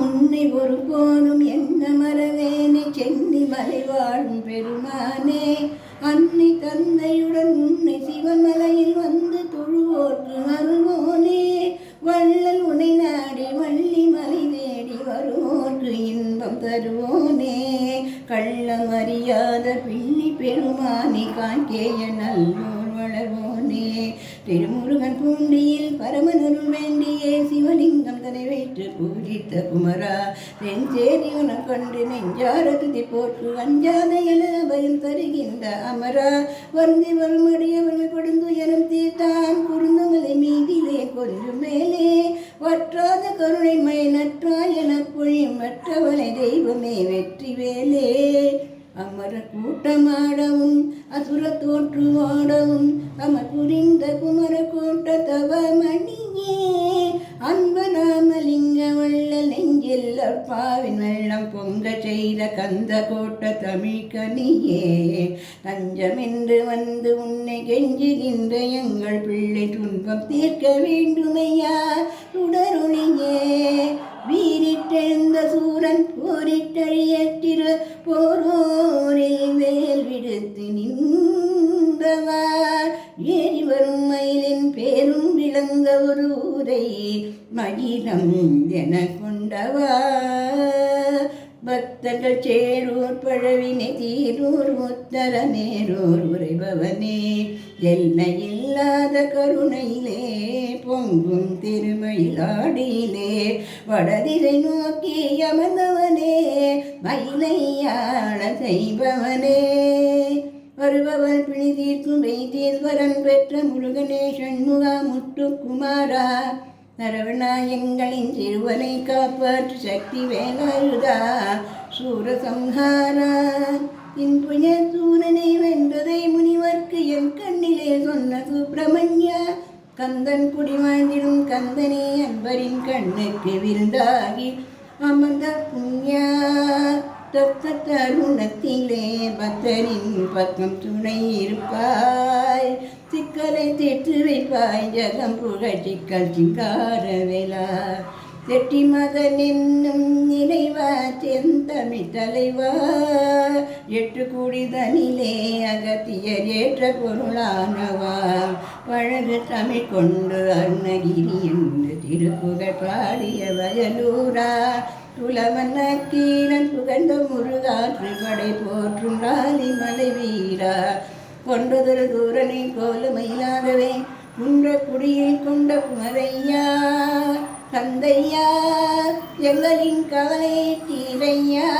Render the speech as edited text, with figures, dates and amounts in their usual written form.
உன்னை ஒருபோதும் என்ன மறவேனே சென்னி மலை வாழும் பெருமானே. அன்னை தந்தையுடன் உன்னை சிவமலையில் வந்து தொழுவோர்க்கு அருள்வோனே. வள்ளல் உனை நாடி வள்ளி மலை தேடி வருவோர்க்கு இன்பம் தருவோனே. கள்ளம் அறியாத பிள்ளி பெருமானே காங்கேய நல்லூர் வளர்வோனே. திருமுருகன் பூண்டியில் பரமனருள் வேண்டியே சிவலிங்கம் தனை வைத்து பூஜித்த குமரா. தென்சேரி உனக்கொண்டு நெஞ்சார துதி போற்று அஞ்சாத என பயம் தருகின்ற அமரா. வருந்தி வருமடியவர்கள் கொடுந்துயரம் தீர்த்தான் குருந்தமலை மீதிலே கொஞ்சம் மேலே. வற்றாத கருணை மயனற்றாய் என பொழியும் மற்றவனை தெய்வமே வெற்றி வேலே. அமர கூட்டமாடவும் அசுர தோற்று ஆடவும் அமர் புரிந்த குமர கூட்ட தவ மணியே. அன்பராமலிங்க வள்ளல் நெஞ்சில் அற்பாவின் வெள்ளம் பொங்க செய்த கந்த கோட்ட தமிழ் கனியே. தஞ்சமென்று வந்து உன்னை கெஞ்சுகின்ற எங்கள் பிள்ளை துன்பம் தீர்க்க வேண்டுமையா உடருளியே. வீரிட்டெழுந்த சூரன் போரிட்டழிய திரு போரோரில் வேல் விடுத்து நின்றவா. ஏறி வரும் மயிலின் பேரும் விளங்க ஒரு ஊரை மகிழம் என கொண்டவா. பக்தர்கள் சேரூர் பழவினை தீரூர் உத்தரமேரூர் உரைபவனே. எல்லையில்லாத கருணையிலே பொங்கும் திருமயிலாடியிலே வடதிரை நோக்கி அமர்ந்தவனே மயிலையாள செய்பவனே. வருபவர் பிணி தீர்க்கும் வைத்தீஸ்வரன் பெற்ற முருகனே சண்முகா முத்துக்குமாரா. நரவநாயங்களின் சிறுவனை காப்பாற்று சக்தி வேலாயுதா சூரசம்ஹாரா. இன்புய சூரனை வென்றதை முனிவர்க்கு என் கண்ணிலே சொன்ன சுப்பிரமணியா. கந்தன் குடி வாழ்ந்திடும் கந்தனே அன்பரின் கண்ணுக்கு விருந்தாகி அமர்ந்த புண்ணியா. தத்த தருணத்திலே பக்தரின் பக்கம் துணை இருப்பாய். சிக்கலை தேற்று வைப்பாய் ஜகம் புகழ் சிக்கல் சிங்கார வேலா. செட்டி மகன் என்னும் நினைவா செந்தமிழ் தலைவா. எட்டு குடிதனிலே அகத்தியர் ஏற்ற பொருளானவா. பழகு தமிழ் கொண்டு அருணகிரி என்று திருப்புகழ் பாடிய வயலூரா. துளவன் கீழன் புகழ்ந்த முருகாற்று படை போற்றும் ராலி மலை வீரா. கொண்டதொரு தூரனை போல மயிலாகவே குன்ற குடியை கொண்ட குமரையா. கந்தையா எங்களின் கவலை தீரையா.